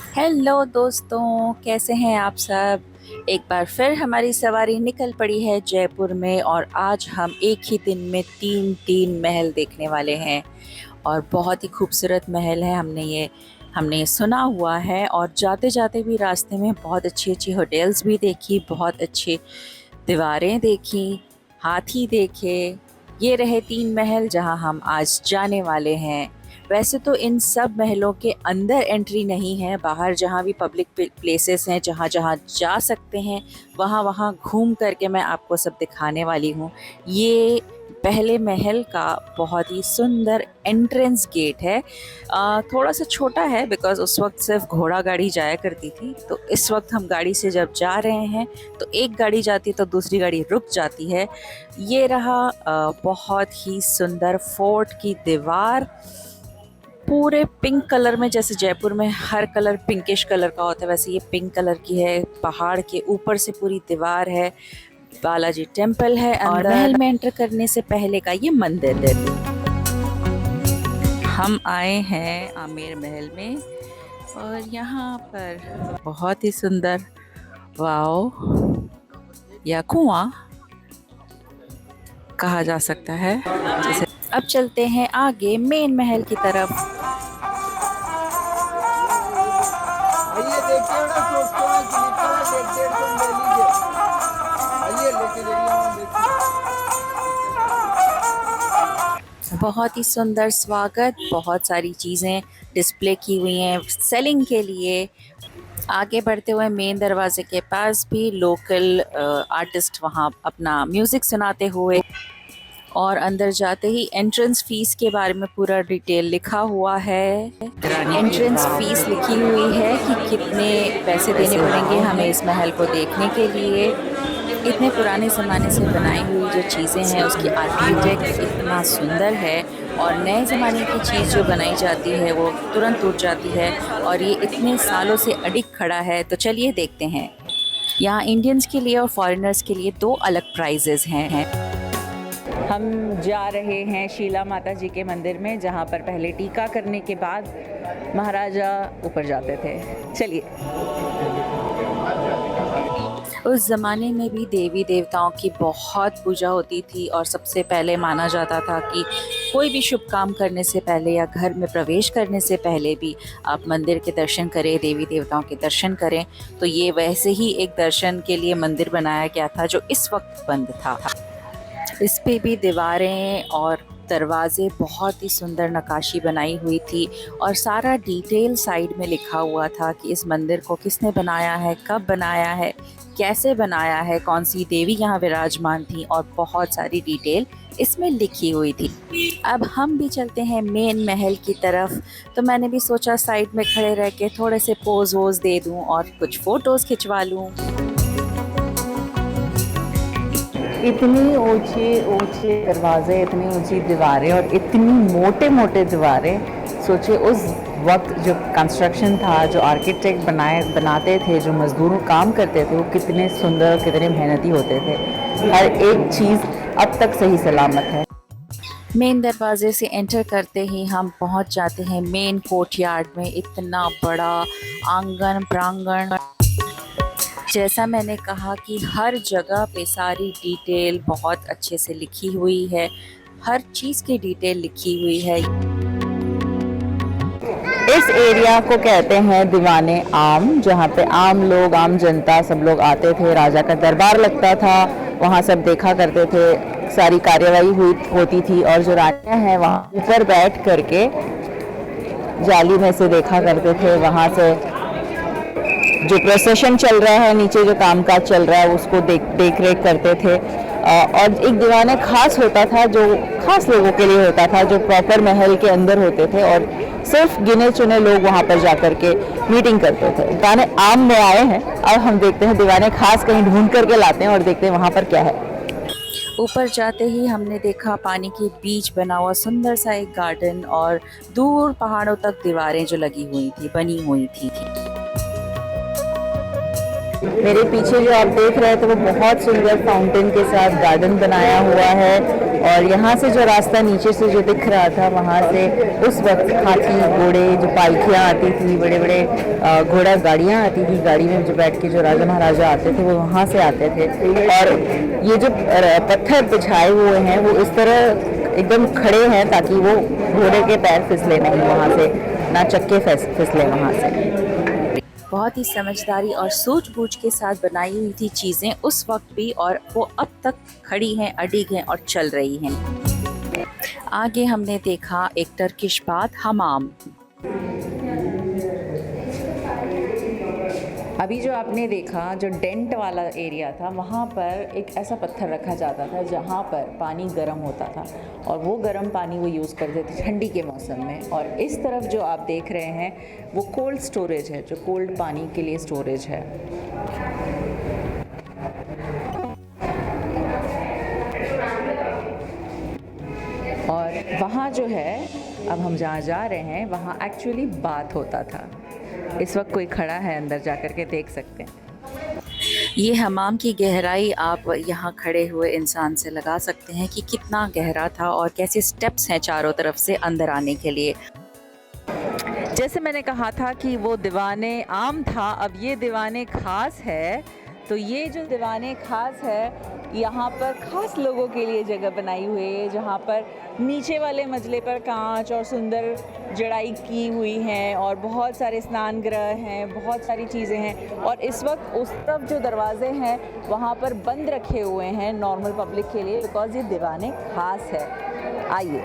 Hello दोस्तों, कैसे हैं आप सब। एक बार फिर हमारी सवारी निकल पड़ी है जयपुर में और आज हम एक ही दिन में तीन तीन महल देखने वाले हैं। और बहुत ही खूबसूरत महल है। हमने ये सुना हुआ है और जाते जाते भी रास्ते में बहुत अच्छी अच्छी होटल्स भी देखी, बहुत अच्छी दीवारें देखी, हाथी देखे। ये रहे तीन महल जहां हम आज जाने वाले हैं। वैसे तो इन सब महलों के अंदर एंट्री नहीं है, बाहर जहाँ भी पब्लिक प्लेसेस हैं, जहाँ जहाँ जा सकते हैं वहाँ वहाँ घूम करके मैं आपको सब दिखाने वाली हूँ। ये पहले महल का बहुत ही सुंदर एंट्रेंस गेट है। थोड़ा सा छोटा है बिकॉज़ उस वक्त सिर्फ घोड़ा गाड़ी जाया करती थी, तो इस वक्त हम गाड़ी से जब जा रहे हैं तो एक गाड़ी जाती तो दूसरी गाड़ी रुक जाती है। ये रहा बहुत ही सुंदर फोर्ट की दीवार, पूरे पिंक कलर में। जैसे जयपुर में हर कलर पिंकिश कलर का होता है, वैसे ये पिंक कलर की है। पहाड़ के ऊपर से पूरी दीवार है। बालाजी टेम्पल है और महल में एंटर करने से पहले का ये मंदिर है। हम आए हैं आमेर महल में और यहाँ पर बहुत ही सुंदर वाओ या कुआं कहा जा सकता है। जैसे अब चलते हैं आगे मेन महल की तरफ। आइए देखिए ना, सोचते हैं स्लीपर है, 150 ले लीजिए। आइए लेके जाइए, वहाँ देखिए। बहुत ही सुंदर स्वागत, बहुत सारी चीज़ें डिस्प्ले की हुई हैं सेलिंग के लिए। आगे बढ़ते हुए मेन दरवाजे के पास भी लोकल आर्टिस्ट वहाँ अपना म्यूज़िक सुनाते हुए, और अंदर जाते ही एंट्रेंस फीस के बारे में पूरा डिटेल लिखा हुआ है। एंट्रेंस फीस लिखी हुई है कि कितने पैसे देने पड़ेंगे हमें इस महल को देखने के लिए। इतने पुराने ज़माने से बनाई हुई जो चीज़ें हैं उसकी आर्किटेक्ट इतना सुंदर है, और नए ज़माने की चीज़ जो बनाई जाती है वो तुरंत टूट जाती है, और ये इतने सालों से अडिग खड़ा है। तो चलिए देखते हैं। यहाँ इंडियंस के लिए और फॉरेनर्स के लिए दो अलग प्राइजेज़ हैं। हम जा रहे हैं शीला माता जी के मंदिर में, जहाँ पर पहले टीका करने के बाद महाराजा ऊपर जाते थे। चलिए। उस ज़माने में भी देवी देवताओं की बहुत पूजा होती थी, और सबसे पहले माना जाता था कि कोई भी शुभ काम करने से पहले या घर में प्रवेश करने से पहले भी आप मंदिर के दर्शन करें, देवी देवताओं के दर्शन करें। तो ये वैसे ही एक दर्शन के लिए मंदिर बनाया गया था जो इस वक्त बंद था। इस पे भी दीवारें और दरवाजे बहुत ही सुंदर नक्काशी बनाई हुई थी, और सारा डिटेल साइड में लिखा हुआ था कि इस मंदिर को किसने बनाया है, कब बनाया है, कैसे बनाया है, कौन सी देवी यहाँ विराजमान थी, और बहुत सारी डिटेल इसमें लिखी हुई थी। अब हम भी चलते हैं मेन महल की तरफ। तो मैंने भी सोचा साइड में खड़े रह के थोड़े से पोज वोज दे दूँ और कुछ फ़ोटोज़ खिंचवा लूँ। इतनी ऊंचे ऊंचे दरवाजे, इतनी ऊंची दीवारें और इतनी मोटे मोटे दीवारें। सोचिए उस वक्त जो कंस्ट्रक्शन था, जो आर्किटेक्ट बनाते थे, जो मज़दूर काम करते थे, वो कितने सुंदर, कितने मेहनती होते थे। हर एक चीज़ अब तक सही सलामत है। मेन दरवाजे से एंटर करते ही हम पहुंच जाते हैं मेन कोर्टयार्ड में। इतना बड़ा आंगन प्रांगण, जैसा मैंने कहा कि हर जगह पे सारी डिटेल बहुत अच्छे से लिखी हुई है, हर चीज़ की डिटेल लिखी हुई है। इस एरिया को कहते हैं दीवाने आम, जहाँ पे आम लोग, आम जनता सब लोग आते थे। राजा का दरबार लगता था, वहाँ सब देखा करते थे, सारी कार्यवाही होती थी। और जो रानियाँ हैं वहाँ ऊपर बैठ करके जाली में से देखा करते थे। वहाँ से जो प्रोसेशन चल रहा है, नीचे जो कामकाज चल रहा है, उसको देख रेख करते थे। और एक दीवाना खास होता था, जो खास लोगों के लिए होता था, जो प्रॉपर महल के अंदर होते थे, और सिर्फ गिने चुने लोग वहाँ पर जा कर के मीटिंग करते थे। दीवाने आम में आए हैं, अब हम देखते हैं दीवाने खास कहीं ढूंढ करके लाते हैं और देखते हैं वहाँ पर क्या है। ऊपर जाते ही हमने देखा पानी के बीच बना हुआ सुंदर सा एक गार्डन, और दूर पहाड़ों तक दीवारें जो लगी हुई थी, बनी हुई थी। मेरे पीछे जो आप देख रहे थे वो बहुत सुंदर फाउंटेन के साथ गार्डन बनाया हुआ है, और यहाँ से जो रास्ता नीचे से जो दिख रहा था वहाँ से उस वक्त हाथी घोड़े जो पालकियाँ आती थी, बड़े बड़े घोड़ा गाड़ियाँ आती थी, गाड़ी में जो बैठ के जो राजा महाराजा आते थे वो वहाँ से आते थे। और ये जो पत्थर बिछाए हुए हैं वो इस तरह एकदम खड़े हैं ताकि वो घोड़े के पैर फिसले नहीं, वहाँ से ना चक्के फिसले वहाँ से। बहुत ही समझदारी और सूझबूझ के साथ बनाई हुई थी चीज़ें उस वक्त भी, और वो अब तक खड़ी हैं, अडिग हैं और चल रही हैं। आगे हमने देखा एक टर्किश बाथ हमाम। अभी जो आपने देखा जो डेंट वाला एरिया था वहाँ पर एक ऐसा पत्थर रखा जाता था जहाँ पर पानी गर्म होता था, और वो गर्म पानी वो यूज़ करते थे ठंडी के मौसम में। और इस तरफ जो आप देख रहे हैं वो कोल्ड स्टोरेज है, जो कोल्ड पानी के लिए स्टोरेज है। और वहाँ जो है अब हम जहाँ जा रहे हैं वहाँ एक्चुअली बाथ होता था। इस वक्त कोई खड़ा है, अंदर जा कर के देख सकते हैं। ये हमाम की गहराई आप यहाँ खड़े हुए इंसान से लगा सकते हैं कि कितना गहरा था और कैसे स्टेप्स हैं चारों तरफ से अंदर आने के लिए। जैसे मैंने कहा था कि वो दीवाने आम था, अब ये दीवाने खास है। तो ये जो दीवाने खास है यहाँ पर खास लोगों के लिए जगह बनाई हुई है, जहाँ पर नीचे वाले मंजिले पर कांच और सुंदर जड़ाई की हुई हैं और बहुत सारे स्नान गृह हैं, बहुत सारी चीज़ें हैं। और इस वक्त उस तरफ जो दरवाजे हैं वहाँ पर बंद रखे हुए हैं नॉर्मल पब्लिक के लिए, बिकॉज़ ये दीवाने खास है। आइए,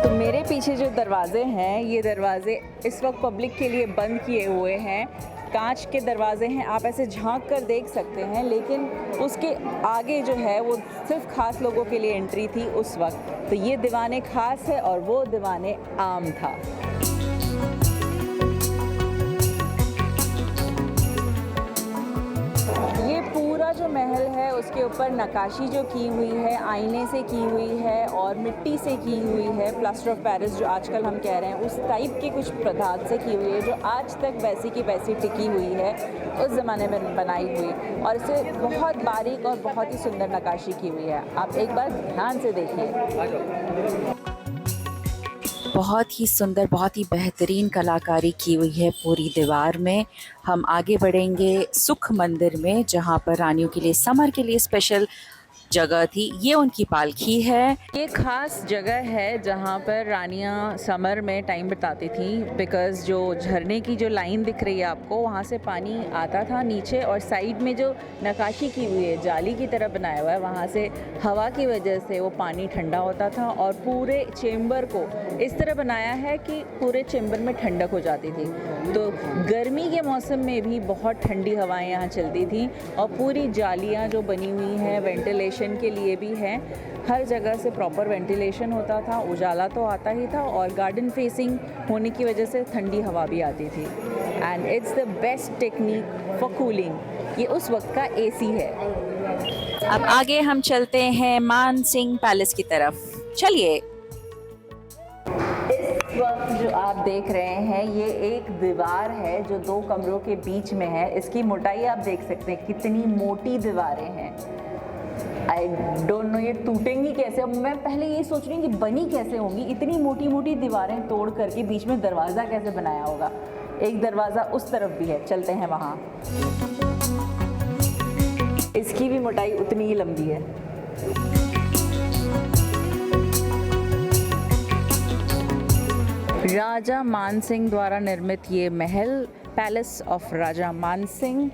तो मेरे पीछे जो दरवाजे हैं ये दरवाजे इस वक्त पब्लिक के लिए बंद किए हुए हैं। कांच के दरवाजे हैं, आप ऐसे झांक कर देख सकते हैं, लेकिन उसके आगे जो है वो सिर्फ खास लोगों के लिए एंट्री थी उस वक्त। तो ये दीवाने खास है और वो दीवाने आम था। ये पूरा जो महल है उसके ऊपर नक्काशी जो की हुई है आईने से की हुई है और मिट्टी से की हुई है, प्लास्टर ऑफ पेरिस जो आजकल हम कह रहे हैं उस टाइप के कुछ पदार्थ से की हुई है, जो आज तक वैसी की वैसी टिकी हुई है, उस ज़माने में बनाई हुई, और इसे बहुत बारीक और बहुत ही सुंदर नक्काशी की हुई है। आप एक बार ध्यान से देखिए। बहुत ही सुंदर, बहुत ही बेहतरीन कलाकारी की हुई है पूरी दीवार में। हम आगे बढ़ेंगे सुख मंदिर में, जहाँ पर रानियों के लिए समर के लिए स्पेशल जगह थी। ये उनकी पालकी है। ये खास जगह है जहाँ पर रानियाँ समर में टाइम बिताती थी, बिकॉज़ जो झरने की जो लाइन दिख रही है आपको वहाँ से पानी आता था नीचे, और साइड में जो नक्काशी की हुई है जाली की तरह बनाया हुआ है वहाँ से हवा की वजह से वो पानी ठंडा होता था, और पूरे चेम्बर को इस तरह बनाया है कि पूरे चेम्बर में ठंडक हो जाती थी। तो गर्मी के मौसम में भी बहुत ठंडी हवाएं यहाँ चलती थी, और पूरी जालियाँ जो बनी हुई हैं वेंटिलेशन के लिए भी है, हर जगह से प्रॉपर वेंटिलेशन होता था, उजाला तो आता ही था, और गार्डन फेसिंग होने की वजह से ठंडी हवा भी आती थी। And it's the best technique for cooling. ये उस वक्त का एसी है। अब आगे हम चलते हैं मान सिंह पैलेस की तरफ। चलिए। इस वक्त जो आप देख रहे हैं ये एक दीवार है जो दो कमरों के बीच में है। इसकी मोटाई आप देख सकते हैं कितनी मोटी दीवारें हैं। आई डोंट नो ये टूटेंगी कैसे। अब मैं पहले ये सोच रही हूँ कि बनी कैसे होंगी, इतनी मोटी मोटी दीवारें तोड़ करके बीच में दरवाज़ा कैसे बनाया होगा। एक दरवाज़ा उस तरफ भी है, चलते हैं वहाँ। इसकी भी मोटाई उतनी ही लंबी है। राजा मान सिंह द्वारा निर्मित ये महल, पैलेस ऑफ राजा मान सिंह,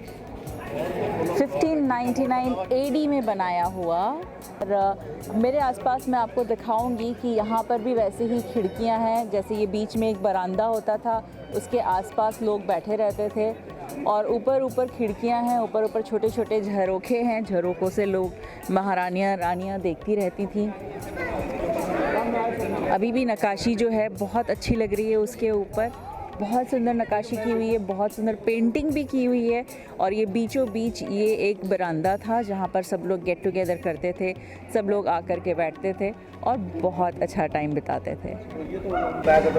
1599 एडी में बनाया हुआ। और मेरे आसपास मैं आपको दिखाऊंगी कि यहाँ पर भी वैसे ही खिड़कियाँ हैं, जैसे ये बीच में एक बरामदा होता था, उसके आसपास लोग बैठे रहते थे, और ऊपर ऊपर खिड़कियाँ हैं, ऊपर ऊपर छोटे छोटे झरोखे हैं, झरोखों से लोग महारानियाँ रानियाँ देखती रहती थीं। अभी भी नक्काशी जो है बहुत अच्छी लग रही है उसके ऊपर। बहुत सुंदर नक्काशी की हुई है, बहुत सुंदर पेंटिंग भी की हुई है। और ये बीचों बीच ये एक बरामदा था जहाँ पर सब लोग गेट टुगेदर करते थे, सब लोग आकर के बैठते थे और बहुत अच्छा टाइम बिताते थे।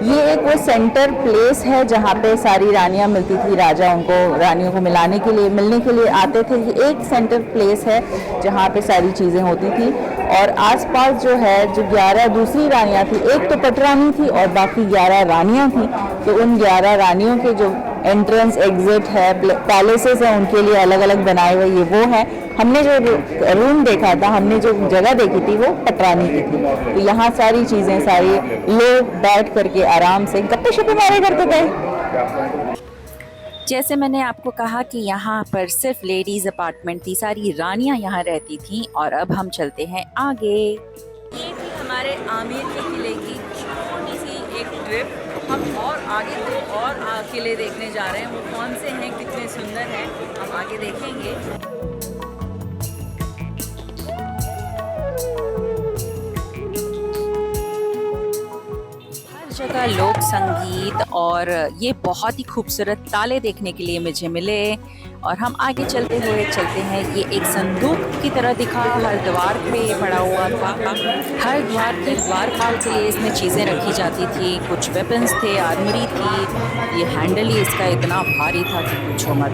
ये एक वो सेंटर प्लेस है जहाँ पे सारी रानियाँ मिलती थी, राजा उनको रानियों को मिलने के लिए आते थे। ये एक सेंटर प्लेस है जहाँ पे सारी चीज़ें होती थी। और आसपास जो है जो 11 दूसरी रानियाँ थी, एक तो पटरानी थी और बाकी 11 रानियाँ थी, तो उन 11 रानियों के जो एंट्रेंस एग्जिट है, पैलेसेस हैं, उनके लिए अलग अलग बनाए हुए ये वो है। हमने जो रूम देखा था, हमने जो जगह देखी थी वो पटरानी की थी। तो यहाँ सारी चीज़ें, सारी लोग बैठ करके आराम से गप्पे शप्पे मारे करते थे। जैसे मैंने आपको कहा कि यहाँ पर सिर्फ लेडीज़ अपार्टमेंट थी, सारी रानियाँ यहाँ रहती थीं। और अब हम चलते हैं आगे। ये थी हमारे आमेर के किले की छोटी सी एक ट्रिप। हम और आगे दो और किले देखने जा रहे हैं। वो कौन से हैं, कितने सुंदर हैं, हम आगे देखेंगे। जगह लोक संगीत और ये बहुत ही खूबसूरत ताले देखने के लिए मुझे मिले। और हम आगे चलते हैं। ये एक संदूक की तरह दिखा, हर द्वार पे ये पड़ा हुआ था। हर द्वार के द्वारपाल के लिए इसमें चीज़ें रखी जाती थी, कुछ वेपन्स थे, आर्मरी थी। ये हैंडल ही इसका इतना भारी था कि पूछो मत।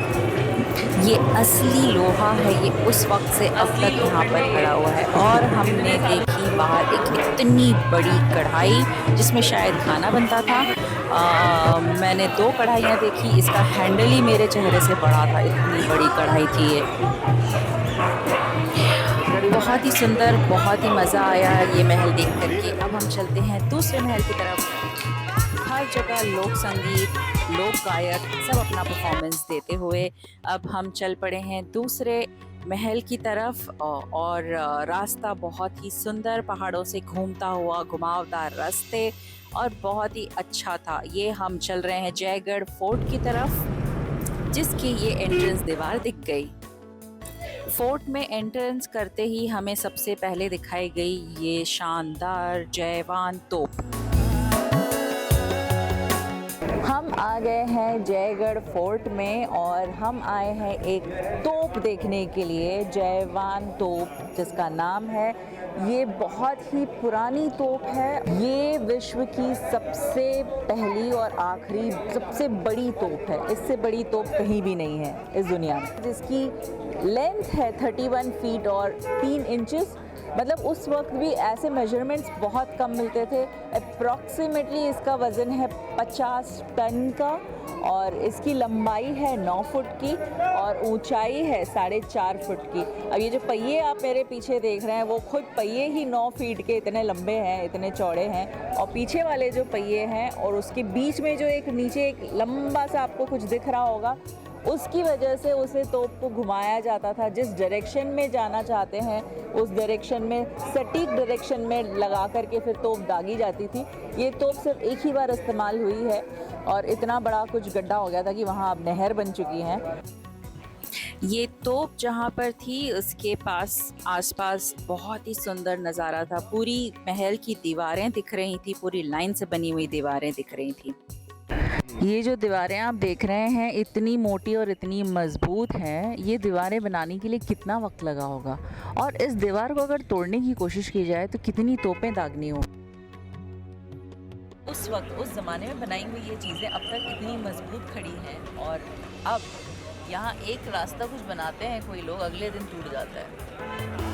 ये असली लोहा है, ये उस वक्त से अब तक यहाँ पर खड़ा हुआ है। और हमने देखी बाहर एक इतनी बड़ी कढ़ाई जिसमें शायद खाना बनता था। मैंने 2 कढ़ाइयाँ देखी, इसका हैंडल ही मेरे चेहरे से बड़ा था, इतनी बड़ी कढ़ाई थी ये। बहुत ही सुंदर, बहुत ही मज़ा आया ये महल देख करके। अब हम चलते हैं दूसरे महल की तरफ। हर जगह लोक संगीत, लोक गायक सब अपना परफॉर्मेंस देते हुए अब हम चल पड़े हैं दूसरे महल की तरफ। और रास्ता बहुत ही सुंदर, पहाड़ों से घूमता हुआ घुमावदार रास्ते और बहुत ही अच्छा था। ये हम चल रहे हैं जयगढ़ फोर्ट की तरफ, जिसकी ये एंट्रेंस दीवार दिख गई। फोर्ट में एंट्रेंस करते ही हमें सबसे पहले दिखाई गई ये शानदार जयवान तोप। हम आ गए हैं जयगढ़ फोर्ट में और हम आए हैं एक तोप देखने के लिए, जयवान तोप जिसका नाम है। ये बहुत ही पुरानी तोप है। ये विश्व की सबसे पहली और आखिरी सबसे बड़ी तोप है। इससे बड़ी तोप कहीं भी नहीं है इस दुनिया में, जिसकी लेंथ है 31 फीट और 3 इंचेस। मतलब उस वक्त भी ऐसे मेजरमेंट्स बहुत कम मिलते थे। अप्रॉक्सीमेटली इसका वज़न है 50 टन का और इसकी लंबाई है 9 फुट की और ऊंचाई है 4.5 फुट की। अब ये जो पहिए आप मेरे पीछे देख रहे हैं वो खुद पहिए ही 9 फीट के इतने लंबे हैं, इतने चौड़े हैं। और पीछे वाले जो पहिए हैं और उसके बीच में जो एक नीचे एक लंबा सा आपको कुछ दिख रहा होगा, उसकी वजह से उसे तोप को घुमाया जाता था। जिस डायरेक्शन में जाना चाहते हैं उस डायरेक्शन में, सटीक डायरेक्शन में लगा करके फिर तोप दागी जाती थी। ये तोप सिर्फ एक ही बार इस्तेमाल हुई है और इतना बड़ा कुछ गड्ढा हो गया था कि वहाँ अब नहर बन चुकी है। ये तोप जहाँ पर थी उसके पास आसपास बहुत ही सुंदर नज़ारा था। पूरी महल की दीवारें दिख रही थी, पूरी लाइन से बनी हुई दीवारें दिख रही थी। ये जो दीवारें आप देख रहे हैं इतनी मोटी और इतनी मजबूत हैं। ये दीवारें बनाने के लिए कितना वक्त लगा होगा और इस दीवार को अगर तोड़ने की कोशिश की जाए तो कितनी तोपें दागनी हो। उस वक्त उस ज़माने में बनाई हुई ये चीज़ें अब तक इतनी मजबूत खड़ी हैं। और अब यहाँ एक रास्ता कुछ बनाते हैं कोई लोग, अगले दिन टूट जाता है।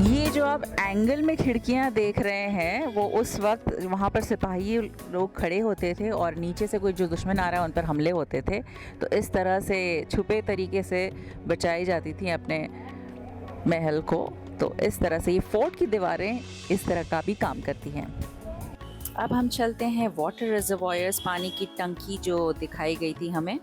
ये जो आप एंगल में खिड़कियां देख रहे हैं वो उस वक्त वहाँ पर सिपाही लोग खड़े होते थे और नीचे से कोई जो दुश्मन आ रहा है उन पर हमले होते थे, तो इस तरह से छुपे तरीके से बचाई जाती थी अपने महल को। तो इस तरह से ये फोर्ट की दीवारें इस तरह का भी काम करती हैं। अब हम चलते हैं वाटर रिजर्वॉयर्स, पानी की टंकी जो दिखाई गई थी हमें।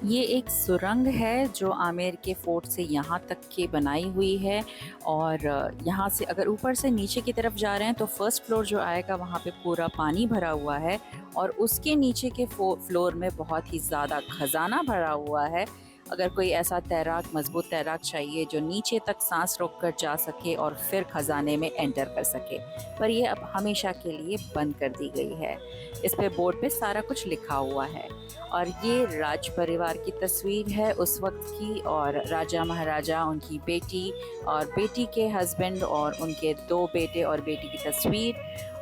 ये एक सुरंग है जो आमेर के फोर्ट से यहाँ तक के बनाई हुई है। और यहाँ से अगर ऊपर से नीचे की तरफ जा रहे हैं तो फर्स्ट फ्लोर जो आएगा वहाँ पे पूरा पानी भरा हुआ है और उसके नीचे के फ्लोर में बहुत ही ज़्यादा खजाना भरा हुआ है। अगर कोई ऐसा तैराक, मजबूत तैराक चाहिए जो नीचे तक सांस रोककर जा सके और फिर खजाने में एंटर कर सके, पर ये अब हमेशा के लिए बंद कर दी गई है। इस पे बोर्ड पे सारा कुछ लिखा हुआ है और ये राज परिवार की तस्वीर है उस वक्त की, और राजा महाराजा, उनकी बेटी और बेटी के हस्बैंड और उनके 2 बेटे और बेटी की तस्वीर।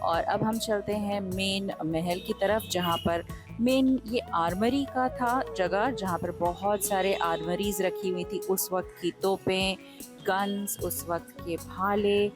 और अब हम चलते हैं मेन महल की तरफ, जहाँ पर मेन ये आर्मरी का था जगह, जहाँ पर बहुत सारे आर्मरीज रखी हुई थी। उस वक्त की तोपें, गन्स, उस वक्त के भाले,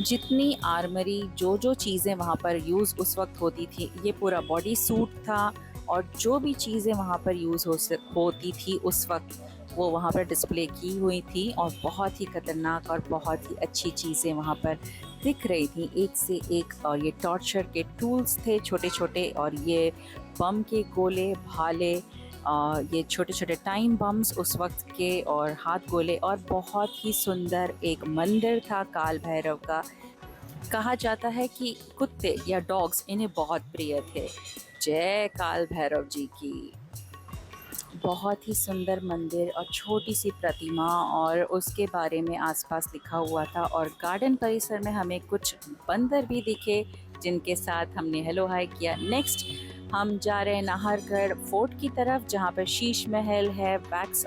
जितनी आर्मरी, जो चीज़ें वहाँ पर यूज़ उस वक्त होती थी, ये पूरा बॉडी सूट था। और जो भी चीज़ें वहाँ पर यूज़ होती थी उस वक्त, वो वहाँ पर डिस्प्ले की हुई थी और बहुत ही ख़तरनाक और बहुत ही अच्छी चीज़ें वहाँ पर दिख रही थी, एक से एक। और ये टॉर्चर के टूल्स थे छोटे छोटे, और ये बम के गोले, भाले, ये छोटे छोटे टाइम बम्स उस वक्त के, और हाथ गोले। और बहुत ही सुंदर एक मंदिर था काल भैरव का। कहा जाता है कि कुत्ते या डॉग्स इन्हें बहुत प्रिय थे। जय काल भैरव जी की। बहुत ही सुंदर मंदिर और छोटी सी प्रतिमा, और उसके बारे में आसपास लिखा हुआ था। और गार्डन परिसर में हमें कुछ बंदर भी दिखे जिनके साथ हमने हेलो हाय किया। नेक्स्ट हम जा रहे हैं नाहरगढ़ फोर्ट की तरफ, जहाँ पर शीश महल है, वैक्स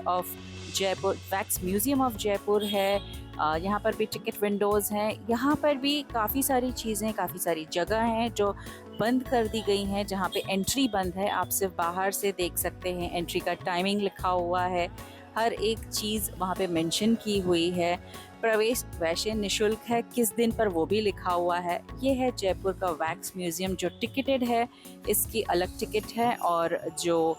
म्यूज़ियम ऑफ जयपुर है। यहाँ पर भी टिकट विंडोज़ हैं। यहाँ पर भी काफ़ी सारी चीज़ें, काफ़ी सारी जगह हैं जो बंद कर दी गई हैं, जहाँ पे एंट्री बंद है। आप सिर्फ बाहर से देख सकते हैं। एंट्री का टाइमिंग लिखा हुआ है, हर एक चीज़ वहाँ पे मेंशन की हुई है। प्रवेश वैसे निशुल्क है, किस दिन पर वो भी लिखा हुआ है। ये है जयपुर का वैक्स म्यूज़ियम जो टिकटेड है, इसकी अलग टिकट है। और जो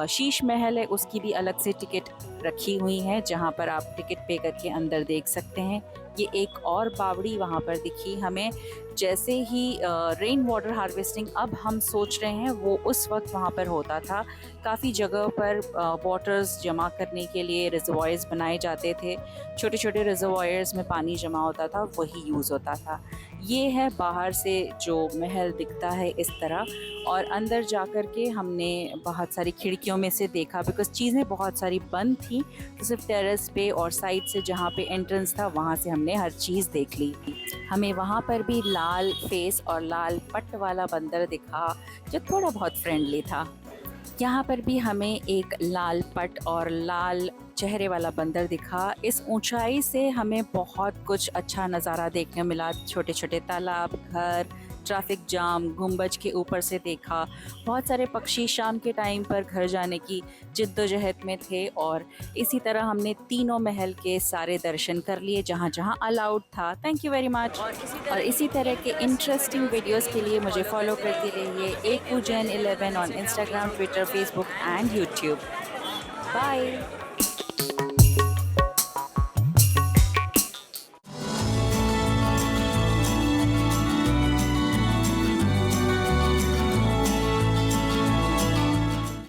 शीश महल है उसकी भी अलग से टिकट रखी हुई है, जहाँ पर आप टिकट पे करके अंदर देख सकते हैं। ये एक और बावड़ी वहाँ पर दिखी हमें। जैसे ही रेन वाटर हार्वेस्टिंग अब हम सोच रहे हैं, वो उस वक्त वहाँ पर होता था। काफ़ी जगह पर वाटर्स जमा करने के लिए रिजर्वायर्स बनाए जाते थे। छोटे छोटे रिजर्वायर्स में पानी जमा होता था, वही यूज़ होता था। ये है बाहर से जो महल दिखता है इस तरह। और अंदर जाकर के हमने बहुत सारी खिड़कियों में से देखा, बिकॉज़ चीज़ें बहुत सारी बंद थी, तो सिर्फ टेरेस पे और साइड से जहाँ पे एंट्रेंस था वहाँ से हमने हर चीज़ देख ली। हमें वहाँ पर भी लाल फेस और लाल पट्ट वाला बंदर दिखा जो थोड़ा बहुत फ्रेंडली था। यहाँ पर भी हमें एक लाल पट्ट और लाल चेहरे वाला बंदर दिखा। इस ऊंचाई से हमें बहुत कुछ अच्छा नज़ारा देखने मिला। छोटे छोटे तालाब, घर, ट्रैफिक जाम, गुंबज के ऊपर से देखा। बहुत सारे पक्षी शाम के टाइम पर घर जाने की जिद्दोजहद में थे। और इसी तरह हमने तीनों महल के सारे दर्शन कर लिए जहाँ जहाँ अलाउड था। Thank you very much. और इसी तरह के इंटरेस्टिंग वीडियोस के लिए मुझे फॉलो करते रहिए। AQJN11 on Instagram, Twitter, Facebook and YouTube. Bye.